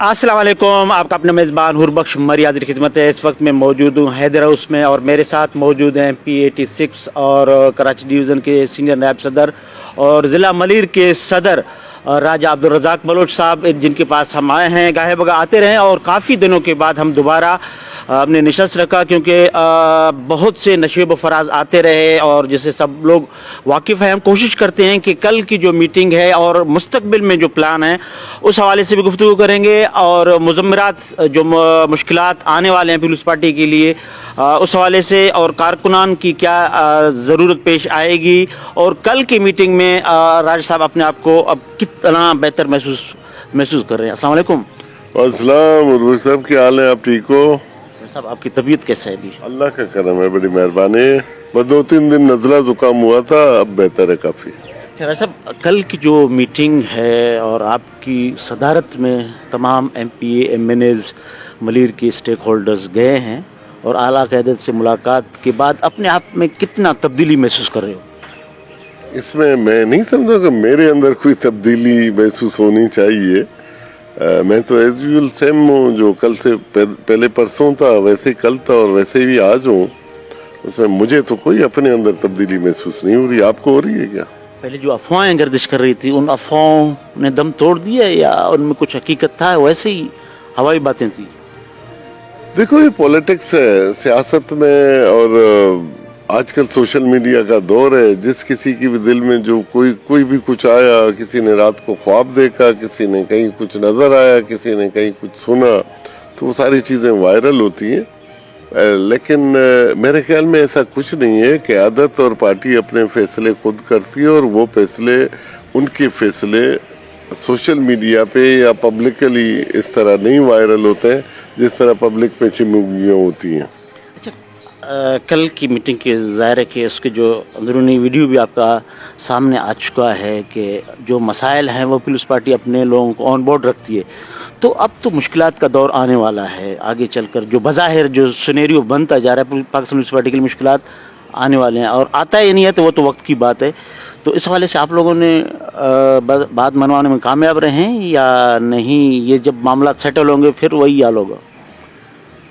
अस्सलाम वालेकुम। आपका अपना मेज़बान हुरबख्श मरियाद की खिदमत है। इस वक्त मैं मौजूद हूँ हैदर हाउस में और मेरे साथ मौजूद हैं P86 और कराची डिवीज़न के सीनियर नायब सदर और ज़िला मलीर के सदर राजा अब्दुल रज़ाक बलोच साहब, जिनके पास हम आए हैं। गाहे बगा आते रहे और काफ़ी दिनों के बाद हम दोबारा हमने निशस्त रखा, क्योंकि बहुत से नशेब फराज आते रहे और जैसे सब लोग वाकिफ़ हैं। हम कोशिश करते हैं कि कल की जो मीटिंग है और मुस्तकबिल में जो प्लान है उस हवाले से भी गुफ्तगू करेंगे और मुज़म्मरात जो मुश्किलात आने वाले हैं पीपल्स पार्टी के लिए उस हवाले से और कारकुनान की क्या ज़रूरत पेश आएगी और कल की मीटिंग में राज साहब अपने आप को अब कितना बेहतर महसूस कर रहे हैं। अस्सलाम वालेकुम। अस्सलाम उर्वश साहब, क्या हाल है? आप ठीक हो? साहब आपकी तबीयत कैसे है अभी? अल्लाह का करम है, बड़ी मेहरबानी है। बस 2-3 दिन नज़ला जुकाम हुआ था, अब बेहतर है काफ़ी। राज साहब, कल की जो मीटिंग है और आपकी सदारत में तमाम MPA MNAs मलीर के स्टेक होल्डर्स गए हैं और आला क़यादत से मुलाकात के बाद अपने आप में कितना तब्दीली महसूस कर रहे हो? इसमें मैं नहीं समझा कि मेरे अंदर कोई तब्दीली महसूस होनी चाहिए। मैं तो एज यूजुअल सेम हूँ, जो कल से पहले परसों था वैसे कल था और वैसे भी आज हूँ। उसमें मुझे तो कोई अपने अंदर तब्दीली महसूस नहीं हो रही। आपको हो रही है क्या? पहले जो अफवाहें गर्दिश कर रही थी, उन अफवाहों ने दम तोड़ दिया या उनमें कुछ हकीकत था, वैसे ही हवाई बातें थी? देखो, ये पॉलिटिक्स है, सियासत में, और आजकल सोशल मीडिया का दौर है। जिस किसी की भी दिल में जो कोई भी कुछ आया, किसी ने रात को ख्वाब देखा, किसी ने कहीं कुछ नजर आया, किसी ने कहीं कुछ सुना, तो वो सारी चीजें वायरल होती हैं। लेकिन मेरे ख्याल में ऐसा कुछ नहीं है। क़यादत और पार्टी अपने फैसले खुद करती है और वो फैसले, उनके फैसले सोशल मीडिया पे या पब्लिकली इस तरह नहीं वायरल होते हैं जिस तरह पब्लिक पे चिमगियाँ होती हैं। कल की मीटिंग के ज़ाहिर है कि उसके जो अंदरूनी वीडियो भी आपका सामने आ चुका है कि जो मसाइल हैं वो पीपल्स पार्टी अपने लोगों को ऑन बोर्ड रखती है। तो अब तो मुश्किलात का दौर आने वाला है आगे चलकर, जो बज़ाहिर जो सिनेरियो बनता जा रहा है पाकिस्तान पीपल्स पार्टी के लिए मुश्किलात आने वाले हैं और आता ही नहीं है तो वो तो वक्त की बात है। तो इस हवाले से आप लोगों ने बात मनवाने में कामयाब रहे हैं या नहीं? ये जब मामला सेटल होंगे फिर वही हाल होगा?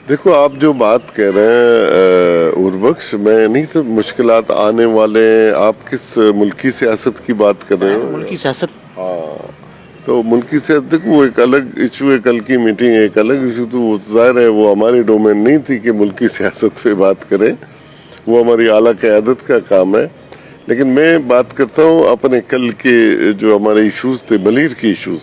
देखो, आप जो बात कह रहे हैं उर्वक्ष, मैं नहीं सब मुश्किलात आने वाले हैं। आप किस मुल्की सियासत की बात कर रहे हो? मुल्की सियासत। हाँ, तो मुल्की सियासत देखो, वो एक अलग इशू है। कल की मीटिंग एक अलग इशू, तो जाहिर है वो हमारी डोमेन नहीं थी कि मुल्की सियासत पे बात करें। वो हमारी आला क़यादत का काम है। लेकिन मैं बात करता हूँ अपने कल के जो हमारे इशूज थे, मलीर के इशूज,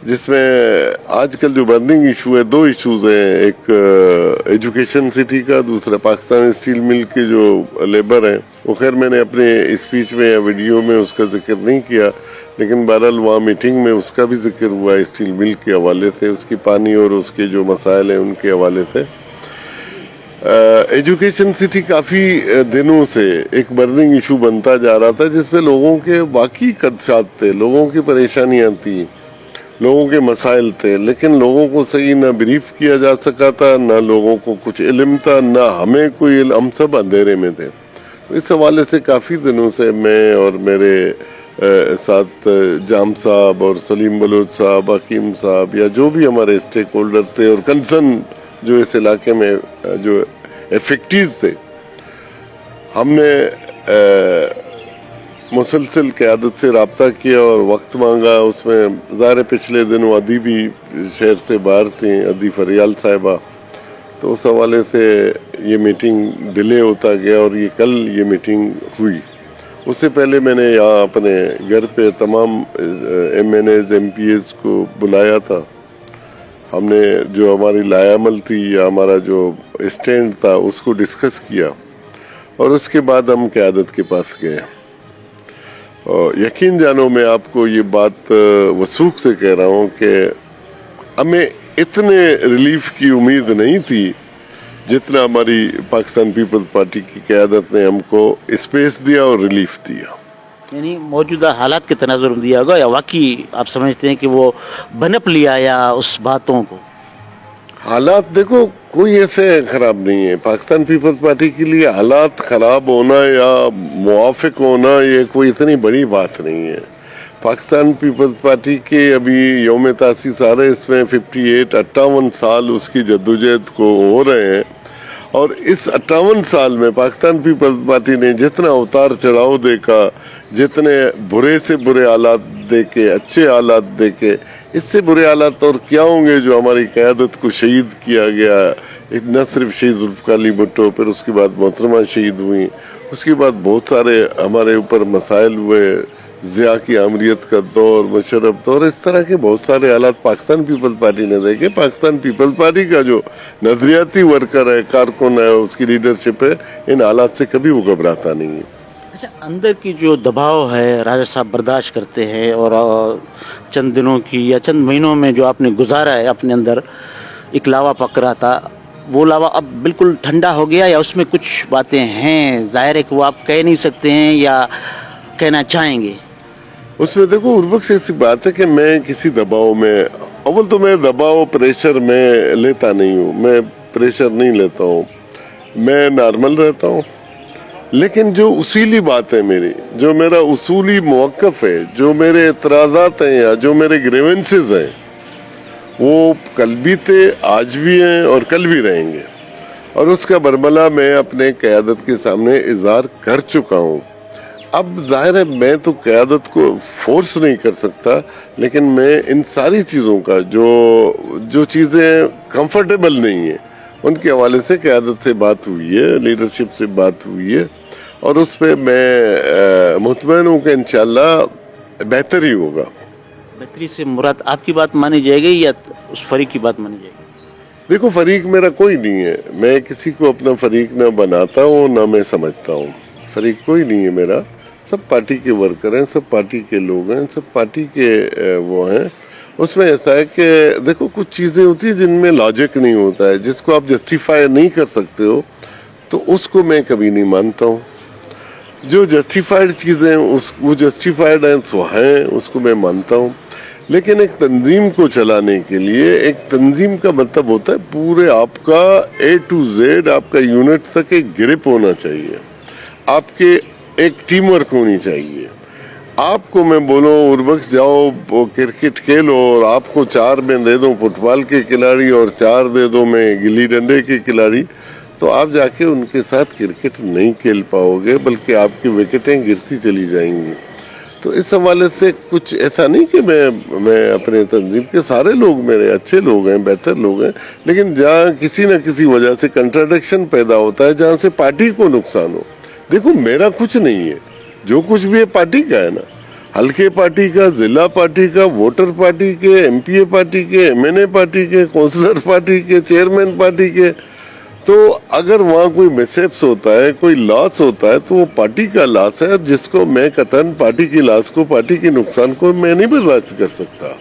जिसमें आजकल जो बर्निंग इशू है, 2 इशूज हैं। एक एजुकेशन सिटी का, दूसरा पाकिस्तान स्टील मिल के जो लेबर हैं। वो खैर मैंने अपने स्पीच में या वीडियो में उसका जिक्र नहीं किया, लेकिन बहरहाल वहाँ मीटिंग में उसका भी जिक्र हुआ स्टील मिल के हवाले से, उसकी पानी और उसके जो मसाइल हैं उनके हवाले से। एजुकेशन सिटी काफ़ी दिनों से एक बर्निंग इशू बनता जा रहा था, जिसपे लोगों के वाकई खदशात थे, लोगों की परेशानियाँ थी, लोगों के मसाइल थे, लेकिन लोगों को सही ना ब्रीफ किया जा सका था, ना लोगों को कुछ इल्म था, ना हमें कोई इल्म। हम सब अंधेरे में थे। तो इस हवाले से काफ़ी दिनों से मैं और मेरे साथ जाम साहब और सलीम बलोच साहब, हकीम साहब, या जो भी हमारे स्टेक होल्डर थे और कंसर्न जो इस इलाके में जो इफेक्टिव थे, हमने मुसलसल क़यादत से रब्ता किया और वक्त मांगा। उसमें ज़ाहिर पिछले दिनों अदी भी शहर से बाहर थी, अदी फरियाल साहिबा, तो उस हवाले से ये मीटिंग डिले होता गया और ये कल ये मीटिंग हुई। उससे पहले मैंने यहाँ अपने घर पे तमाम MNAs MPAs को बुलाया था। हमने जो हमारी लायामल थी या हमारा जो स्टैंड था उसको डिस्कस किया और उसके बाद हम क़यादत के पास गए। और यकीन जानो, मैं आपको ये बात वसूख से कह रहा हूँ कि हमें इतने रिलीफ की उम्मीद नहीं थी जितना हमारी पाकिस्तान पीपल्स पार्टी की क़यादत ने हमको स्पेस दिया और रिलीफ दिया। यानी मौजूदा हालात के तनाजुर में दिया होगा या वाकई आप समझते हैं कि वो बनप लिया या उस बातों को? हालात देखो, कोई ऐसे खराब नहीं है। पाकिस्तान पीपल्स पार्टी के लिए हालात खराब होना या मुआफिक होना ये कोई इतनी बड़ी बात नहीं है। पाकिस्तान पीपल्स पार्टी के अभी यौम तासीस आ रहे, इसमें 58 साल उसकी जद्दोजहद को हो रहे हैं। और इस 58 साल में पाकिस्तान पीपल्स पार्टी ने जितना उतार चढ़ाव देखा, जितने बुरे से बुरे हालात देखे, अच्छे हालात देखे, इससे बुरे हालात और क्या होंगे जो हमारी क़यादत को शहीद किया गया। न सिर्फ शहीद जुल्फ़िकार अली भुट्टो, फिर उसके बाद मोहतरमा शहीद हुई, उसके बाद बहुत सारे हमारे ऊपर मसाइल हुए, ज़िया की आमरीत का दौर, मुशर्रफ दौर, इस तरह के बहुत सारे हालात पाकिस्तान पीपल्स पार्टी ने देखे। पाकिस्तान पीपल्स पार्टी का जो नजरियाती वर्कर है, कारकुन है, उसकी लीडरशिप है, इन हालात से कभी वो घबराता नहीं है। अच्छा, अंदर की जो दबाव है राजा साहब बर्दाश्त करते हैं, और चंद दिनों की या चंद महीनों में जो आपने गुजारा है अपने अंदर, एक लावा पक रहा था, वो लावा अब बिल्कुल ठंडा हो गया, या उसमें कुछ बातें हैं जाहिर है कि वो आप कह नहीं सकते हैं या कहना चाहेंगे? उसमें देखो उर्वक से ऐसी बात है कि मैं किसी दबाव में, अव्वल तो मैं दबाव प्रेशर में लेता नहीं हूँ, मैं प्रेशर नहीं लेता हूँ, मैं नॉर्मल रहता हूँ। लेकिन जो उसूली बात है मेरी, जो मेरा उसूली मौक़िफ़ है, जो मेरे एतराज़ात हैं या जो मेरे ग्रीवेंसेस हैं, वो कल भी थे, आज भी हैं और कल भी रहेंगे। और उसका बरमला मैं अपने क़यादत के सामने इज़हार कर चुका हूँ। अब जाहिर है मैं तो क़यादत को फोर्स नहीं कर सकता, लेकिन मैं इन सारी चीज़ों का जो चीज़ें कंफर्टेबल नहीं है, उनके हवाले से क़यादत से बात हुई है, लीडरशिप से बात हुई है, और उस पर मैं मुतमईन हूँ कि इंशाअल्लाह बेहतर ही होगा। बेहतरी से मुराद आपकी बात मानी जाएगी या उस फरीक की बात मानी जाएगी? देखो, फरीक मेरा कोई नहीं है, मैं किसी को अपना फरीक ना बनाता हूँ ना मैं समझता हूँ। फरीक कोई नहीं है मेरा, सब पार्टी के वर्कर हैं, सब पार्टी के लोग हैं, सब पार्टी के वो हैं। उसमें ऐसा है कि देखो कुछ चीज़ें होती है जिनमें लॉजिक नहीं होता है, जिसको आप जस्टिफाई नहीं कर सकते हो, तो उसको मैं कभी नहीं मानता हूँ। जो जस्टिफाइड चीज़ें वो जस्टिफाइड हैं सो हैं, उसको मैं मानता हूँ। लेकिन एक तंजीम को चलाने के लिए, एक तंजीम का मतलब होता है पूरे आपका A to Z, आपका यूनिट तक एक ग्रिप होना चाहिए, आपके एक टीम वर्क होनी चाहिए। आपको मैं बोलूं उर्वक्स जाओ क्रिकेट खेलो और आपको 4 में दे दूं फुटबॉल के खिलाड़ी और 4 दे दो मैं गिल्ली डंडे के खिलाड़ी, तो आप जाके उनके साथ क्रिकेट नहीं खेल पाओगे, बल्कि आपकी विकेटें गिरती चली जाएंगी। तो इस हवाले से कुछ ऐसा नहीं कि मैं अपने तंजीम के सारे लोग मेरे अच्छे लोग हैं, बेहतर लोग हैं, लेकिन जहाँ किसी न किसी वजह से कंट्राडिक्शन पैदा होता है, जहाँ से पार्टी को नुकसान हो। देखो मेरा कुछ नहीं है, जो कुछ भी है पार्टी का है ना, हल्के पार्टी का, जिला पार्टी का, वोटर पार्टी के, MPA पार्टी के, MNA पार्टी के, काउंसलर पार्टी के, चेयरमैन पार्टी के। तो अगर वहाँ कोई मिसहैप्स होता है, कोई लॉस होता है, तो वो पार्टी का लॉस है, जिसको मैं कतन पार्टी की लॉस को, पार्टी के नुकसान को मैं नहीं बर्दाश्त कर सकता।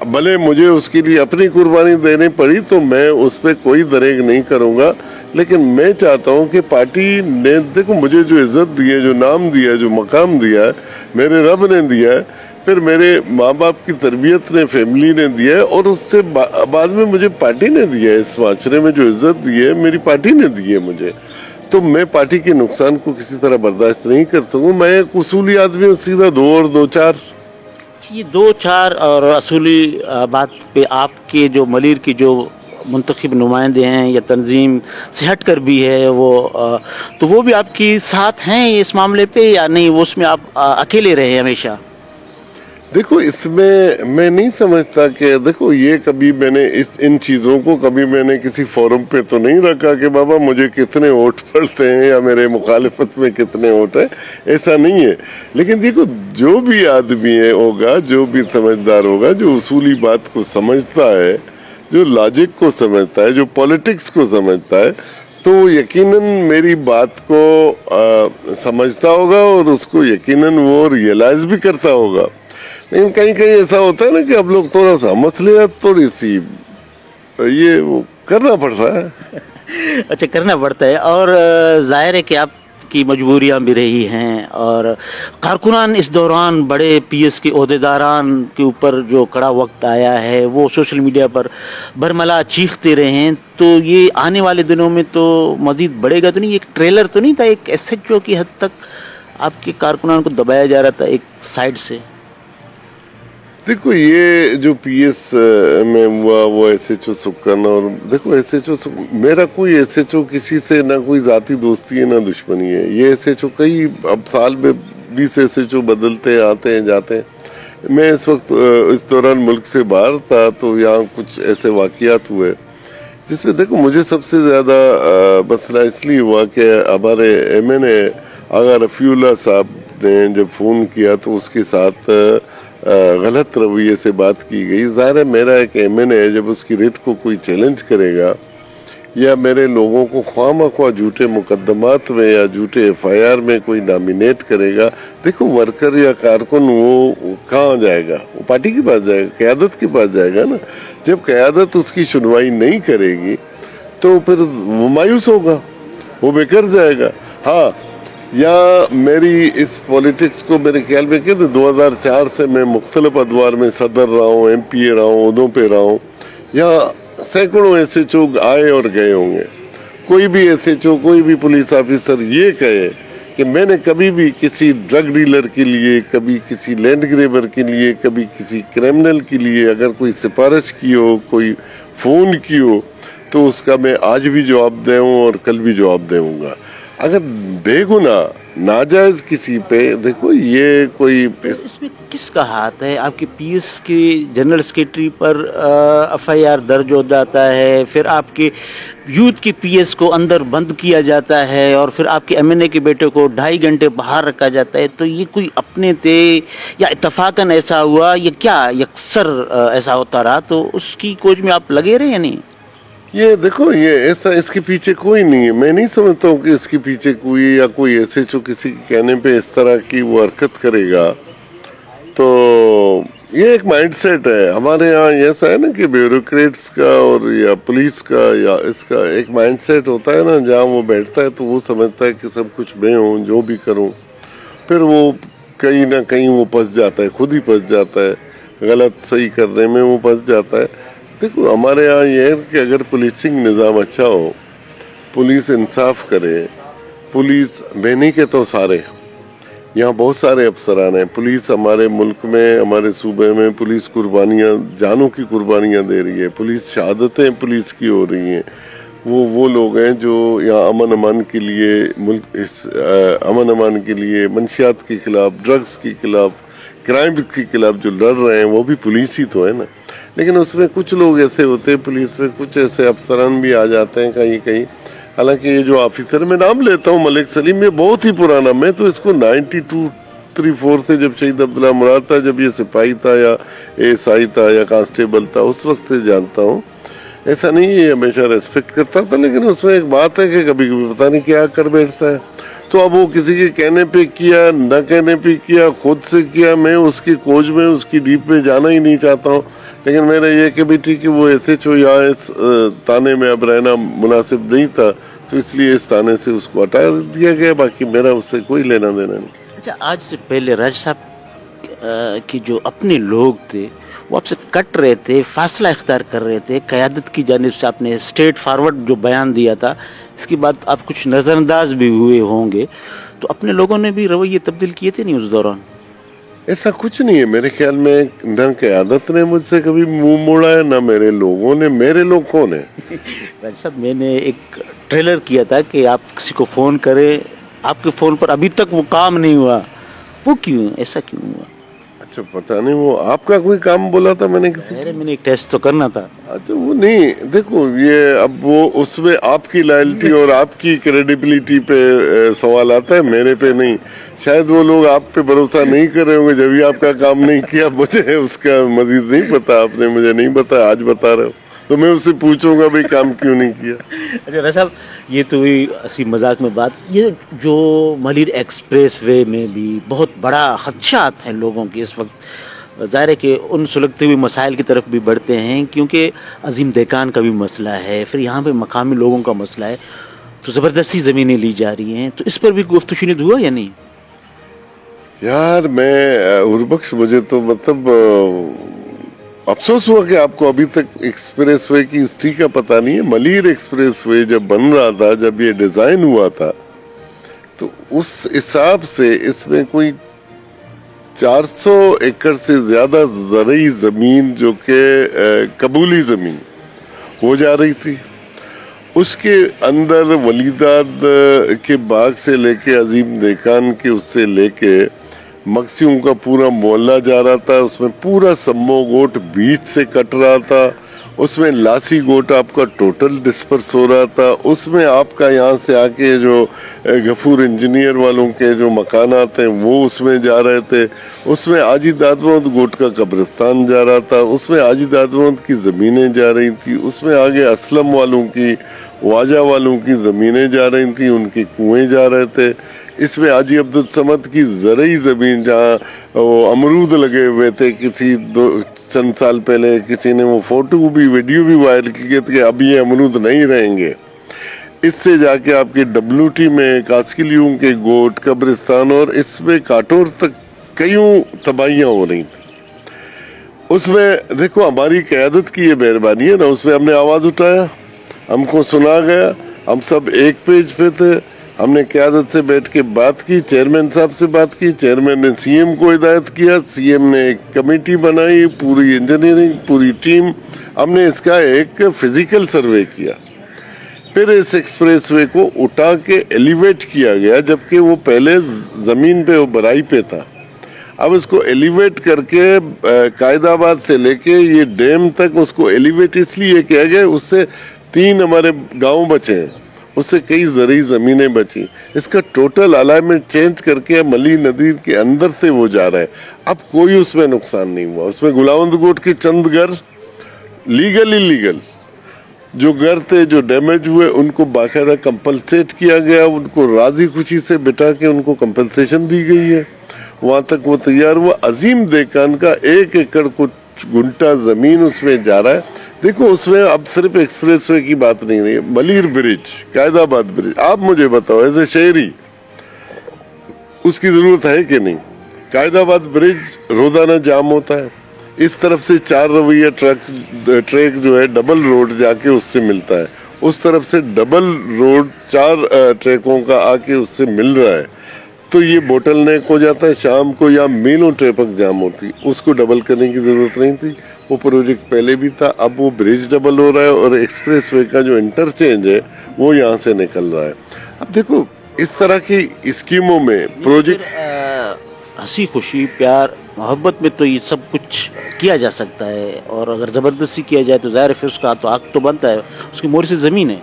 भले मुझे उसके लिए अपनी कुर्बानी देनी पड़ी तो मैं उस पर कोई दरेग नहीं करूंगा, लेकिन मैं चाहता हूं कि पार्टी ने देखो मुझे जो इज्जत दी है, जो नाम दिया है, जो मकाम दिया है, मेरे रब ने दिया है, फिर मेरे माँ बाप की तरबियत ने, फैमिली ने दिया है, और उससे बाद में मुझे पार्टी ने दिया है। इस माशरे में जो इज्जत दी है मेरी पार्टी ने दी है मुझे, तो मैं पार्टी के नुकसान को किसी तरह बर्दाश्त नहीं कर सकूँ। मैं एक उसूली आदमी हूँ, सीधा 2 और 2 4। ये 2-4 और असूली बात पे आपके जो मलीर की जो मुंतखब नुमाइंदे हैं या तंजीम से हट कर भी है वो, तो वो भी आपकी साथ हैं इस मामले पे या नहीं, वो उसमें आप अकेले रहे हमेशा? देखो इसमें मैं नहीं समझता कि देखो ये कभी मैंने इन चीज़ों को कभी मैंने किसी फोरम पे तो नहीं रखा कि बाबा मुझे कितने वोट पड़ते हैं या मेरे मुखालिफत में कितने वोट है, ऐसा नहीं है। लेकिन देखो जो भी आदमी है होगा, जो भी समझदार होगा, जो उसूली बात को समझता है, जो लॉजिक को समझता है, जो पॉलिटिक्स को समझता है, तो यकीनन मेरी बात को समझता होगा और उसको यकीनन वो रियलाइज भी करता होगा। लेकिन कहीं कहीं ऐसा होता है ना कि अब लोग थोड़ा सा मसले थोड़ी सी ये वो करना पड़ता है। अच्छा, करना पड़ता है, और जाहिर है कि आपकी मजबूरियां भी रही हैं, और कारकुनान इस दौरान बड़े PS के ओहदेदारान के ऊपर जो कड़ा वक्त आया है वो सोशल मीडिया पर बरमला चीखते रहे हैं, तो ये आने वाले दिनों में तो मजीद बढ़ेगा तो नहीं? एक ट्रेलर तो नहीं था, एक SHO की हद तक आपके कारकुनान को दबाया जा रहा था एक साइड से? देखो ये जो पीएस में हुआ वो एसएचओ सुक्कन, और देखो एसएचओ मेरा कोई एसएचओ किसी से ना कोई जाती दोस्ती है ना दुश्मनी है। ये एसएचओ कई अब साल में 20 एसएचओ बदलते आते हैं जाते हैं। मैं इस वक्त इस दौरान मुल्क से बाहर था तो यहाँ कुछ ऐसे वाकयात हुए जिसमें देखो मुझे सबसे ज्यादा मसला इसलिए हुआ कि हमारे एमएनए आगा रफीउल्लाह साहब ने जब फोन किया तो उसके साथ गलत रवैये से बात की गई। ज़ाहिर है मेरा एक एमएनए जब उसकी रिट को कोई चैलेंज करेगा या मेरे लोगों को ख्वामख्वा झूठे मुकदमात में या झूठे एफआईआर में कोई नॉमिनेट करेगा, देखो वर्कर या कारकुन वो कहाँ जाएगा, वो पार्टी के पास जाएगा, क़यादत के पास जाएगा ना। जब क़यादत उसकी सुनवाई नहीं करेगी तो फिर वो मायूस होगा, वो बेकर जाएगा। हाँ, या मेरी इस पॉलिटिक्स को मेरे ख्याल में कहते 2004 से मैं मुख्तलिफ अदवार में सदर रहा हूँ, एमपीए रहा हूँ, उहदों पे रहा हूँ। यहाँ सैकड़ों एसएचओ आए और गए होंगे। कोई भी एसएचओ कोई भी पुलिस ऑफिसर ये कहे कि मैंने कभी भी किसी ड्रग डीलर के लिए, कभी किसी लैंड ग्रेबर के लिए, कभी किसी क्रिमिनल के लिए अगर कोई सिफारिश की हो, कोई फोन की हो, तो उसका मैं आज भी जवाब दूँ और कल भी जवाब दूंगा। अगर बेगुनाह नाजायज किसी पे, देखो ये कोई इसमें किसका हाथ है? आपके पीएस के जनरल सेक्रेटरी पर एफआईआर दर्ज हो जाता है, फिर आपके यूथ के पीएस को अंदर बंद किया जाता है और फिर आपके एमएनए के बेटे को 2.5 घंटे बाहर रखा जाता है। तो ये कोई अपने थे या इत्तफाकन ऐसा हुआ, ये क्या अक्सर ऐसा होता रहा? तो उसकी खोज में आप लगे रहे या नहीं? ये देखो ये ऐसा इसके पीछे कोई नहीं है। मैं नहीं समझता हूँ कि इसके पीछे कोई या कोई एसएचओ किसी के कहने पे इस तरह की वो हरकत करेगा। तो ये एक माइंडसेट है हमारे यहाँ। ऐसा है ना कि ब्यूरोक्रेट्स का और या पुलिस का या इसका एक माइंडसेट होता है ना, जहाँ वो बैठता है तो वो समझता है कि सब कुछ मैं हूँ, जो भी करूँ। फिर वो कहीं ना कहीं वो फंस जाता है, खुद ही फंस जाता है, गलत सही करने में वो फंस जाता है। देखो हमारे यहाँ ये है कि अगर पुलिसिंग निज़ाम अच्छा हो, पुलिस इंसाफ करे, पुलिस मैं नहीं कहता हूँ सारे, यहाँ बहुत सारे अफसरान हैं। पुलिस हमारे मुल्क में, हमारे सूबे में पुलिस कुर्बानियाँ, जानों की कुर्बानियाँ दे रही है, पुलिस शहादतें पुलिस की हो रही हैं। वो लोग हैं जो यहाँ अमन अमान के लिए, मुल्क इस अमन अमान के लिए, मंशियात के खिलाफ, ड्रग्स के खिलाफ, क्राइम के खिलाफ जो लड़ रहे हैं, वो भी पुलिस ही तो है ना। लेकिन उसमें कुछ लोग ऐसे होते हैं, पुलिस में कुछ ऐसे अफसरान भी आ जाते हैं कहीं कहीं। हालांकि ये जो ऑफिसर मैं नाम लेता हूँ मलिक सलीम, ये बहुत ही पुराना, मैं तो इसको 92-34 से जब शहीद अब्दुल्ला मुराद था, जब ये सिपाही था या एएसआई था या कांस्टेबल था, उस वक्त से जानता हूँ। ऐसा नहीं है, ये हमेशा रेस्पेक्ट करता था। लेकिन उसमें एक बात है कि कभी कभी पता नहीं क्या कर बैठता है। तो अब वो किसी के कहने पे किया, न कहने पे किया, खुद से किया, मैं उसकी खोज में, उसकी डीप में जाना ही नहीं चाहता हूँ। लेकिन मेरा ये कि भी ठीक है, वो एसएचओ या इस थाने में अब रहना मुनासिब नहीं था, तो इसलिए इस थाने से उसको हटा दिया गया। बाकी मेरा उससे कोई लेना देना नहीं। अच्छा, आज से पहले राज साहब के जो अपने लोग थे वो आपसे कट रहे थे, फासला इख्तियार कर रहे थे, क़यादत की जानिब से आपने स्ट्रेट फॉरवर्ड जो बयान दिया था, इसके बाद आप कुछ नज़रअंदाज भी हुए होंगे। तो अपने लोगों ने भी रवैये तब्दील किए थे नहीं उस दौरान? ऐसा कुछ नहीं है मेरे ख्याल में। न क़यादत ने मुझसे कभी मुंह मोड़ा है, न मेरे लोगों ने। मेरे लोग कौन है? राज साहब, मैंने एक ट्रेलर किया था कि आप किसी को फ़ोन करें, आपके फ़ोन पर अभी तक वो काम नहीं हुआ, वो क्यों, ऐसा क्यों हुआ? अच्छा, पता नहीं, वो आपका कोई काम बोला था मैंने किसी? अरे मैंने एक टेस्ट तो करना था। अच्छा, वो नहीं, देखो ये अब वो उसमें आपकी लॉयल्टी और आपकी क्रेडिबिलिटी पे सवाल आता है, मेरे पे नहीं। शायद वो लोग आप पे भरोसा नहीं कर रहे होंगे, जब भी आपका काम नहीं किया। मुझे उसका मजीद नहीं पता, आपने मुझे नहीं बताया, आज बता रहे हो तो मैं उससे पूछूंगा भाई काम क्यों नहीं किया। अच्छा राज साहब, ये तो हुई हंसी मजाक में बात। ये जो मलिर एक्सप्रेस वे में भी बहुत बड़ा खदशात हैं लोगों के इस वक्त, ज़ाहिर है कि उन सुलगते हुए मसाइल की तरफ भी बढ़ते हैं, क्योंकि अजीम देकान का भी मसला है, फिर यहाँ पे मकामी लोगों का मसला है, तो ज़बरदस्ती ज़मीनें ली जा रही हैं। तो इस पर भी गुफ्तगू शुनिद हुआ या नहीं? यार मैं उर्बख्श, मुझे तो मतलब अफसोस हुआ कि आपको अभी तक एक्सप्रेसवे की हिस्ट्री का पता नहीं है। मलिर एक्सप्रेसवे जब बन रहा था, जब ये डिजाइन हुआ था, तो उस हिसाब से इसमें कोई 400 एकड़ से ज्यादा ज़रूरी जमीन जो कि कबूली जमीन वो जा रही थी। उसके अंदर वलीदाद के बाग से लेके अजीम देकान के उससे लेके मक्सियों का पूरा मोहल्ला जा रहा था। उसमें पूरा सम्मो गोट बीच से कट रहा था। उसमें लासी गोट आपका टोटल डिस्पर्स हो रहा था। उसमें आपका यहाँ से आके जो गफूर इंजीनियर वालों के जो मकानात हैं वो उसमें जा रहे थे। उसमें आजी दादमोद गोट का कब्रिस्तान जा रहा था। उसमें आजी दादमोद की ज़मीनें जा रही थी। उसमें आगे असलम वालों की, वाजा वालों की ज़मीनें जा रही थी, उनके कुएं जा रहे थे। इसमें हाजी अब्दुल समद की ज़रूरी ज़मीन जहाँ वो अमरूद लगे हुए थे, चंद साल पहले किसी ने वो फोटो भी वीडियो भी वायरल किए थे कि अब ये अमरूद नहीं रहेंगे। इससे जाके आपके WT में कास्किलियों के गोट कब्रिस्तान और इसमें काटोर तक कईयों तबाहियां हो रही थी। उसमें देखो हमारी क़यादत की ये मेहरबानी है ना, उसमें हमने आवाज़ उठाया, हमको सुना गया, हम सब एक पेज पे थे। हमने क़यादत से बैठ के बात की, चेयरमैन साहब से बात की, चेयरमैन ने CM को हिदायत किया, CM ने एक कमेटी बनाई, पूरी इंजीनियरिंग पूरी टीम, हमने इसका एक फिजिकल सर्वे किया। फिर इस एक्सप्रेसवे को उठा के एलिवेट किया गया, जबकि वो पहले जमीन पे वो बराई पे था। अब इसको एलिवेट करके कायदाबाद से लेके ये डैम तक उसको एलिवेट इसलिए किया गया, उससे 3 हमारे गांव बचे हैं, उससे कई ज़रूरी ज़मीनें बची। इसका टोटल अलाइनमेंट चेंज करके मली नदी के अंदर से वो जा रहा है। अब कोई उसमें नुकसान नहीं हुआ। उसमें गुलावंद गोट के चंद घर लीगल इलीगल जो घर थे जो डैमेज हुए उनको बाकायदा कंपलसेट किया गया, उनको राजी खुशी से बिठा के उनको कंपलसेशन दी गई है। वहां तक वो तैयार हुआ। अजीम देकान का 1 एकड़ कुछ गुंटा जमीन उसमें जा रहा है। देखो उसमें अब सिर्फ एक्सप्रेसवे की बात नहीं रही, मलीर ब्रिज, कायदाबाद ब्रिज, आप मुझे बताओ एज ए शहरी उसकी जरूरत है कि नहीं? कायदाबाद ब्रिज रोजाना जाम होता है। इस तरफ से 4 रवैया ट्रैक जो है डबल रोड जाके उससे मिलता है, उस तरफ से डबल रोड 4 ट्रैकों का आके उससे मिल रहा है। तो ये बोटल नेक हो जाता है, शाम को या मीलों ट्रैफिक जाम होती, उसको डबल करने की जरूरत नहीं थी। वो प्रोजेक्ट पहले भी था, अब वो ब्रिज डबल हो रहा है और एक्सप्रेसवे का जो इंटरचेंज है वो यहाँ से निकल रहा है। अब देखो इस तरह की स्कीमों में प्रोजेक्ट हंसी खुशी प्यार मोहब्बत में तो ये सब कुछ किया जा सकता है, और अगर जबरदस्ती किया जाए तो जाहिर है उसका तो हक तो बनता है। उसकी मोरूसी जमीन है।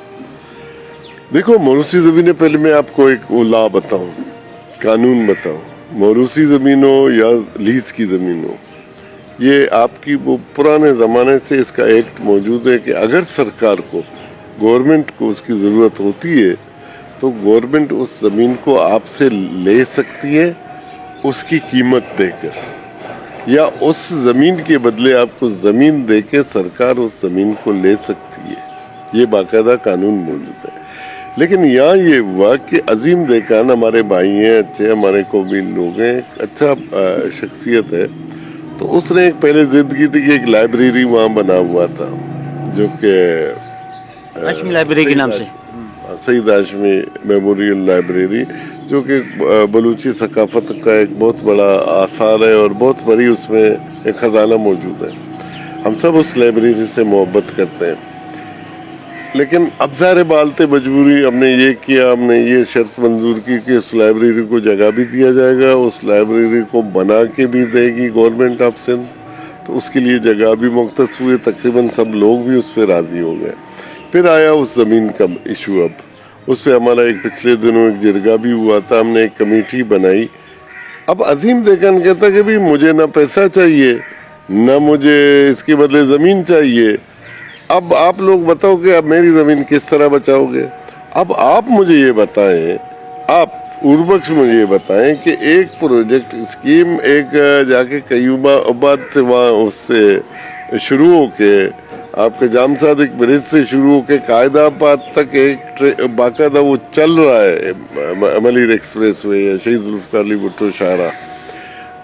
देखो मोरूसी जमीन है, पहले मैं आपको एक लॉ बताऊं, कानून बताऊं। मोरूसी जमीन हो या लीज की जमीन हो, ये आपकी वो पुराने जमाने से इसका एक्ट मौजूद है कि अगर सरकार को, गवर्नमेंट को उसकी जरूरत होती है तो गवर्नमेंट उस जमीन को आपसे ले सकती है उसकी कीमत देकर, या उस जमीन के बदले आपको जमीन देके सरकार उस जमीन को ले सकती है। ये बाकायदा कानून मौजूद है। लेकिन यहाँ ये हुआ कि अजीम देकान हमारे भाई हैं, अच्छे हमारे कौमी लोग हैं, अच्छा शख्सियत है, तो उसने एक पहले जिद की थी कि एक लाइब्रेरी वहाँ बना हुआ था जो कि हाशमी लाइब्रेरी के नाम से, सईद हाशमी मेमोरियल लाइब्रेरी, जो कि बलूची सकाफत का एक बहुत बड़ा आसार है और बहुत बड़ी उसमें एक खजाना मौजूद है। हम सब उस लाइब्रेरी से मोहब्बत करते हैं। लेकिन अब ज़ाहिर बालते मजबूरी हमने ये किया, हमने ये शर्त मंजूर की कि उस लाइब्रेरी को जगह भी दिया जाएगा, उस लाइब्रेरी को बना के भी देगी गवर्नमेंट ऑफ सिंध, तो उसके लिए जगह भी मुख्तस हुए, तकरीबन सब लोग भी उस पर राजी हो गए। फिर आया उस ज़मीन का इशू। अब उस पर हमारा एक पिछले दिनों एक जिरगा भी हुआ था, हमने एक कमेटी बनाई। अब अजीम देकान कहता कि भाई मुझे ना पैसा चाहिए ना मुझे इसके बदले ज़मीन चाहिए। अब आप लोग बताओ कि अब मेरी ज़मीन किस तरह बचाओगे? अब आप मुझे ये बताएं, आप उर्बक्ष मुझे ये बताएं कि एक प्रोजेक्ट स्कीम एक जाके कयूबाबाद से वहाँ उससे शुरू होके आपके जाम सादिक ब्रिज से शुरू होके कायदाबाद तक एक बाकायदा वो चल रहा है, मलीर एक्सप्रेसवे या शहीद जुल्फ़िकार अली भुट्टो शाहरा।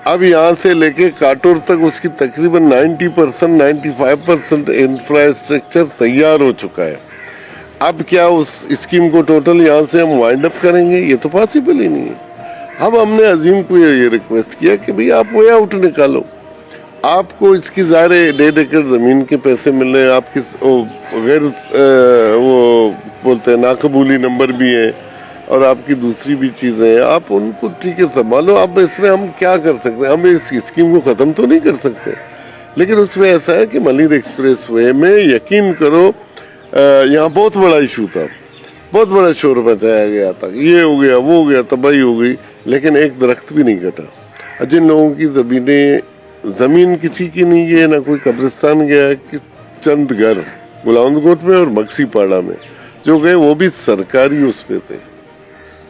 अब यहाँ से लेके काटोर तक उसकी तकरीबन 90% 95% इंफ्रास्ट्रक्चर तैयार हो चुका है। अब क्या उस स्कीम को टोटल यहाँ से हम वाइंड अप करेंगे? ये तो पॉसिबल ही नहीं है। अब हमने अजीम को ये रिक्वेस्ट किया कि भाई आप वे आउट निकालो, आपको इसकी ज़ाहिर 1.5 एकड़ ज़मीन के पैसे मिल रहे हैं, आपकी गैर वो बोलते हैं नाकबूली नंबर भी है, और आपकी दूसरी भी चीज़ें हैं, आप उनको ठीक है संभालो। अब इसमें हम क्या कर सकते हैं, हम इस स्कीम को ख़त्म तो नहीं कर सकते, लेकिन उसमें ऐसा है कि मलिर एक्सप्रेस वे में यकीन करो यहाँ बहुत बड़ा इशू था, बहुत बड़ा शोर मचाया गया था, ये हो गया वो हो गया, तबाही हो गई, लेकिन एक दरख्त भी नहीं कटा। जिन लोगों की ज़मीन किसी की नहीं गई, ना कोई कब्रिस्तान गया, कि चंद घर गुलाउंदकोट में और मक्सी पाड़ा में जो गए वो भी सरकारी उस पे थे,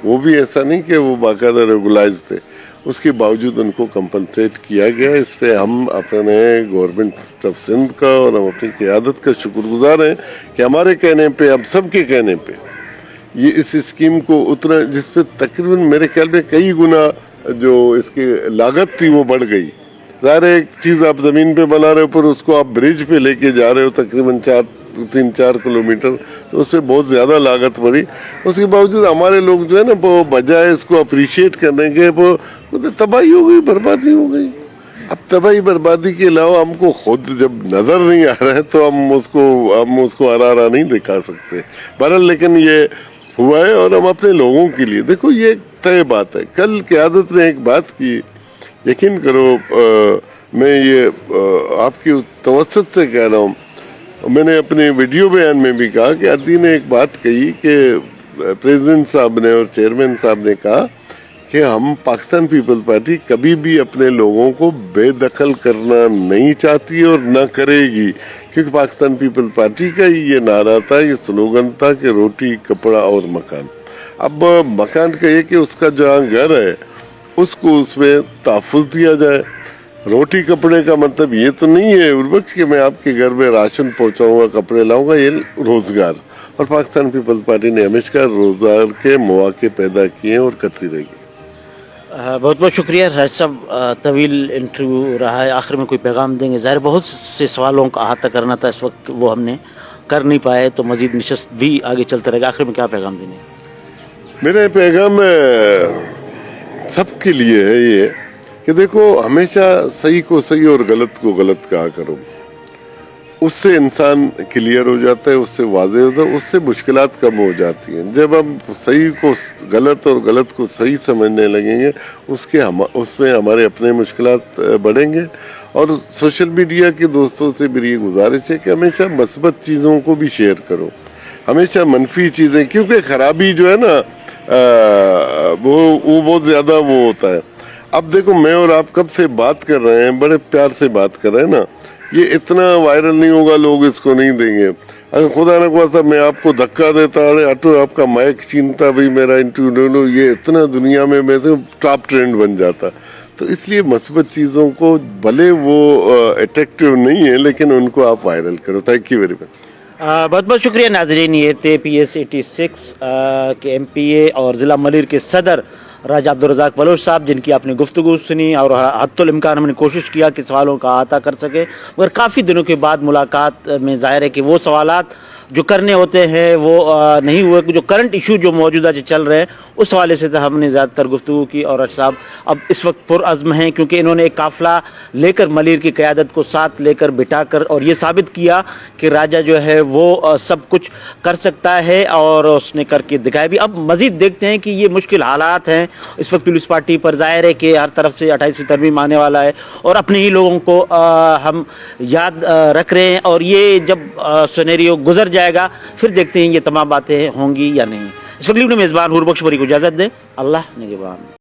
वो भी ऐसा नहीं कि वो बाकायदा रेगुलाइज थे, उसके बावजूद उनको कंपनसेट किया गया। इस पे हम अपने गवर्नमेंट ऑफ सिंध का और हम अपनी क़यादत का शुक्रगुजार हैं कि हमारे कहने पे, हम सबके कहने पे ये इस स्कीम को उतना, जिस पे तकरीबन मेरे ख्याल में कई गुना जो इसकी लागत थी वो बढ़ गई। ज़ाहिर एक चीज़ आप ज़मीन पे बना रहे हो, पर उसको आप ब्रिज पे लेके जा रहे हो तकरीबन 3-4 किलोमीटर, तो उस पर बहुत ज़्यादा लागत पड़ी। उसके बावजूद हमारे लोग जो है ना, वो बजाय इसको अप्रिशिएट करने के, वो तबाही हो गई, बर्बादी हो गई। अब तबाही बर्बादी के अलावा हमको खुद जब नज़र नहीं आ रहा है तो हम उसको हरा नहीं दिखा सकते। बहरहाल लेकिन ये हुआ है, और हम अपने लोगों के लिए, देखो ये तय बात है। कल क़यादत ने एक बात की, यकीन करो मैं ये आपकी तवज्जुह से कह रहा हूँ, मैंने अपने वीडियो बयान में भी कहा कि अदी ने एक बात कही कि प्रेसिडेंट साहब ने और चेयरमैन साहब ने कहा कि हम पाकिस्तान पीपल पार्टी कभी भी अपने लोगों को बेदखल करना नहीं चाहती और न करेगी, क्योंकि पाकिस्तान पीपल पार्टी का ही ये नारा था, ये स्लोगन था कि रोटी कपड़ा और मकान। अब मकान का ये कि उसका जहाँ घर है उसको उसमें तहफ़्फ़ुज़ दिया जाए। रोटी कपड़े का मतलब ये तो नहीं है उर्वक्ष कि मैं आपके घर में राशन पहुंचाऊंगा, कपड़े लाऊंगा, ये रोजगार। और पाकिस्तान पीपल्स पार्टी ने हमेशा रोजगार के मौके पैदा किए और करती रहेगी। बहुत बहुत शुक्रिया राज साहब, तवील इंटरव्यू रहा है, आखिर में कोई पैगाम देंगे? ज़ाहिर बहुत से सवालों का अहाता करना था इस वक्त, वो हमने कर नहीं पाए, तो मजीद नशस्त भी आगे चलते रहेगा। आखिर में क्या पैगाम देंगे? मेरा पैगाम सबके लिए है ये कि देखो, हमेशा सही को सही और गलत को गलत कहा करो, उससे इंसान क्लियर हो जाता है, उससे वाज़ेह होता है, उससे मुश्किलात कम हो जाती हैं। जब हम सही को गलत और गलत को सही समझने लगेंगे, उसमें हमारे अपने मुश्किलात बढ़ेंगे। और सोशल मीडिया के दोस्तों से मेरी ये गुजारिश है कि हमेशा मस्बत चीज़ों को भी शेयर करो, हमेशा मनफी चीज़ें, क्योंकि खराबी जो है ना वो बहुत ज़्यादा वो होता है। अब देखो, मैं और आप कब से बात कर रहे हैं, बड़े प्यार से बात कर रहे हैं ना, ये इतना वायरल नहीं होगा, लोग इसको नहीं देंगे। अगर खुदा न खास्ता मैं आपको धक्का देता, अरे ऑटो आपका माइक छीनता, भाई मेरा इंटरव्यू लो, ये इतना दुनिया में मैं तो टॉप ट्रेंड बन जाता। तो इसलिए मस्बत चीज़ों को, भले वो अट्रैक्टिव नहीं है, लेकिन उनको आप वायरल करो। Thank you very much. बहुत बहुत शुक्रिया नाजरीन। ये थे PS 86 के MPA और ज़िला मलिर के सदर राजा अब्दुल रज़ाक बलोच साहब, जिनकी आपने गुफ्तगू सुनी, और हद्दुल इम्कान हमने कोशिश किया कि सवालों का अहाता कर सके। मगर काफ़ी दिनों के बाद मुलाकात में ज़ाहिर है कि वो सवालात जो करने होते हैं वो नहीं हुए। जो करंट इशू जो मौजूदा जो चल रहे हैं उस हवाले से तो हमने ज़्यादातर गुफ्तगू की। और साहब अब इस वक्त पुरअज़्म हैं, क्योंकि इन्होंने एक काफ़िला लेकर मलिर की क़यादत को साथ लेकर बिठाकर और ये साबित किया कि राजा जो है वो सब कुछ कर सकता है, और उसने करके दिखाया भी। अब मज़ीद देखते हैं कि ये मुश्किल हालात हैं इस वक्त पीपल्स पार्टी पर। ज़ाहिर है कि हर तरफ से 28वीं तरमीम आने वाला है, और अपने ही लोगों को हम याद रख रहे हैं, और ये जब सिनेरियो गुजर जाएगा फिर देखते हैं ये तमाम बातें होंगी या नहीं। इस वक्त मेज़बान हुरबख्श बरी को इजाज़त दें। अल्लाह निगहबान।